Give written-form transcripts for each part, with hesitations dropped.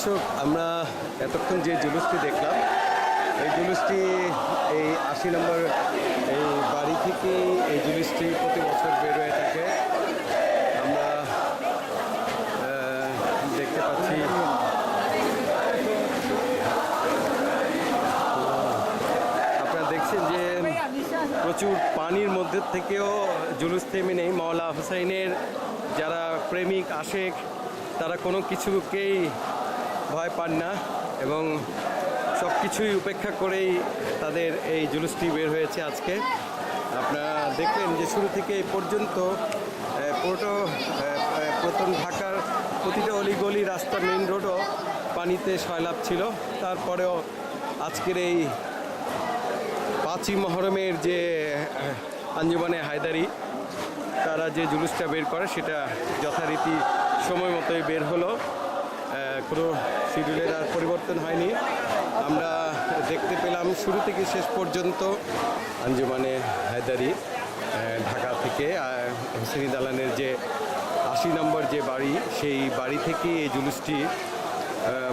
দর্শক, আমরা এতক্ষণ যে জুলুসটি দেখলাম, এই জুলুসটি এই ৮০ নম্বর এই বাড়ি থেকে এই জুলুসটি প্রতি বছর বের হয়ে থাকে। আমরা দেখতে পাচ্ছি আপনারা দেখছেন যে প্রচুর পানির মধ্যে থেকেও জুলুস থেমে নেই। মওলা হুসাইনের যারা প্রেমিক আশেক তারা কোনো কিছুকেই ভয় পান না এবং সব কিছুই উপেক্ষা করেই তাদের এই জুলুসটি বের হয়েছে আজকে। আপনারা দেখলেন যে শুরু থেকে এই পর্যন্ত পুরাতন ঢাকার প্রতিটা অলিগলি রাস্তা, মেইন রোডও পানিতে সয়লাব ছিল। তারপরেও আজকের এই ৫ই মহরমের যে আঞ্জুমানে হায়দারি তারা যে জুলুসটা বের করে সেটা যথারীতি সময় মতোই বের হলো, কোনো শিডিউলের আর পরিবর্তন হয়নি। আমরা দেখতে পেলাম শুরু থেকে শেষ পর্যন্ত আঞ্জুমানে হায়দারি ঢাকা থেকে হোসেনি দালানের যে ৮০ নম্বর যে বাড়ি, সেই বাড়ি থেকে এই জুলুসটি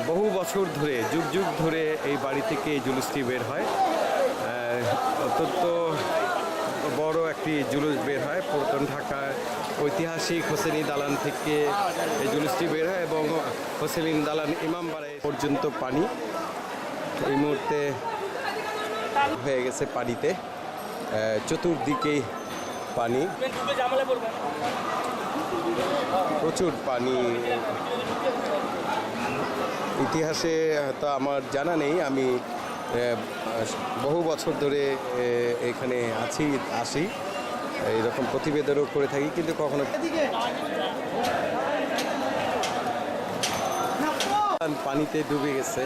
বহু বছর ধরে, যুগ যুগ ধরে এই বাড়ি থেকে এই জুলুসটি বের হয়। অত্যন্ত বড় একটি জুলুস বের হয় পুরাতন ঢাকার ঐতিহাসিক হোসেনি দালান থেকে এই জুলুসটি বের হয় এবং হোসেনি দালান ইমামবাড়া পর্যন্ত পানি এই মুহূর্তে হয়ে গেছে পানিতে, চতুর্দিকেই পানি, প্রচুর পানি। ইতিহাসে হয়তো আমার জানা নেই, আমি বহু বছর ধরে এখানে আসি, এইরকম প্রতিবেদনও করে থাকি, কিন্তু কখনো পানিতে ডুবে গেছে।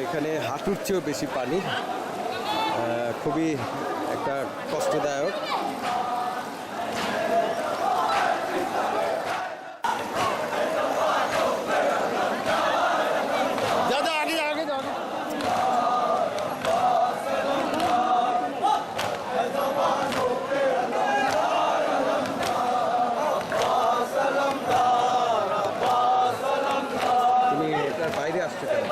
এখানে হাঁটুর চেয়েও বেশি পানি, খুবই একটা কষ্টদায়ক। বাইরে আসতে পারে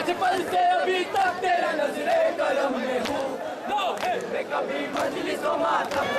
बचपन से अभी तक तेरे नजरे कलम में हूँ नो है मैं कभी मजलिसों मातम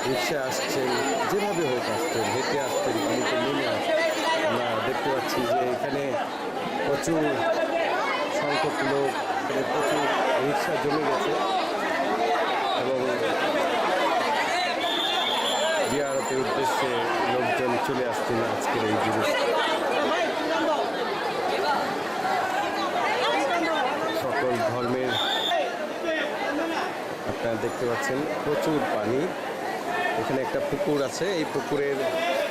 রিক্সা আসছেন, যেভাবে হোক আসছেন, হেঁটে আসছেন, পানিতে নেমে আসছেন। আমরা দেখতে পাচ্ছি যে এখানে প্রচুর সংখ্যক লোক, এখানে প্রচুর রিক্সা জমে গেছে এবং জিয়ারতের উদ্দেশ্যে লোকজন চলে আসছেন আজকের এই দিবসে। সকল ধর্মের আপনারা দেখতে পাচ্ছেন প্রচুর পানি। এখানে একটা পুকুর আছে, এই পুকুরের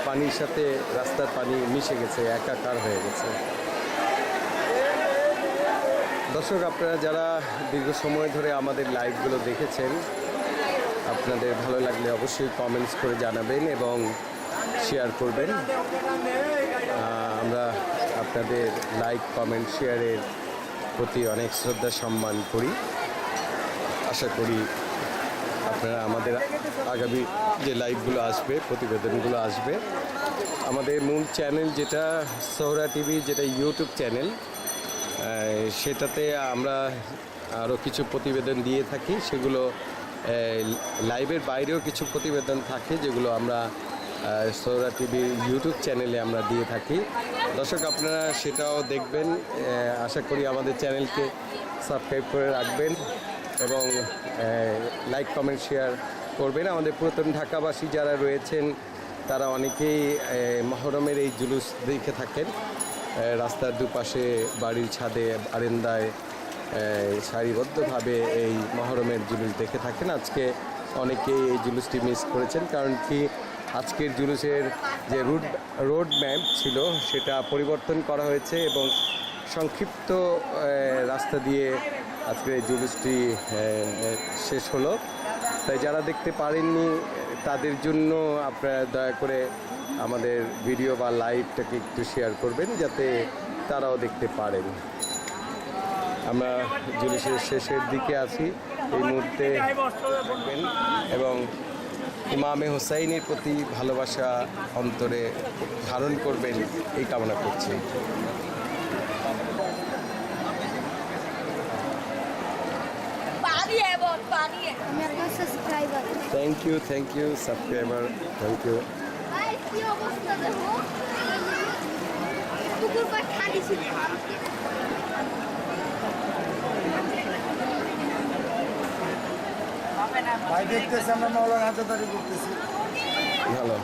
পানির সাথে রাস্তার পানি মিশে গেছে, একাকার হয়ে গেছে। দর্শক, আপনারা যারা দীর্ঘ সময় ধরে আমাদের লাইভগুলো দেখেছেন, আপনাদের ভালো লাগলে অবশ্যই কমেন্টস করে জানাবেন এবং শেয়ার করবেন। আমরা আপনাদের লাইক, কমেন্ট, শেয়ারের প্রতি অনেক শ্রদ্ধা সম্মান করি। আশা করি আপনারা আমাদের আগামী যে লাইভগুলো আসবে, প্রতিবেদনগুলো আসবে, আমাদের মূল চ্যানেল যেটা সোহরা টিভি, যেটা ইউটিউব চ্যানেল, সেটাতে আমরা আরও কিছু প্রতিবেদন দিয়ে থাকি। সেগুলো লাইভের বাইরেও কিছু প্রতিবেদন থাকে যেগুলো আমরা সোহরা টিভির ইউটিউব চ্যানেলে আমরা দিয়ে থাকি। দর্শক আপনারা সেটাও দেখবেন। আশা করি আমাদের চ্যানেলকে সাবস্ক্রাইব করে রাখবেন এবং লাইক কমেন্ট শেয়ার করবেন। আমাদের পুরাতন ঢাকাবাসী যারা রয়েছেন তারা অনেকেই মহরমের এই জুলুস দেখে থাকেন। রাস্তার দুপাশে, বাড়ির ছাদে, বারান্দায় সারিবদ্ধভাবে এই মহরমের জুলুস দেখে থাকেন। আজকে অনেকেই এই জুলুসটি মিস করেছেন, কারণ কি আজকের জুলুসের যে রোড ম্যাপ ছিল সেটা পরিবর্তন করা হয়েছে এবং সংক্ষিপ্ত রাস্তা দিয়ে আজকের এই জুলুসটি শেষ হলো। তাই যারা দেখতে পারেননি তাদের জন্য আপনারা দয়া করে আমাদের ভিডিও বা লাইভটাকে একটু শেয়ার করবেন যাতে তারাও দেখতে পারেন। আমরা জুলুসের শেষের দিকে আছি এই মুহূর্তে এবং ইমামে হোসাইনের প্রতি ভালোবাসা অন্তরে ধারণ করবেন এই কামনা করছি। Thank you subscriber, thank you. ভাই দেখতেছি আমরা মৌলানা হাজারদারি করতেছি। ভালো।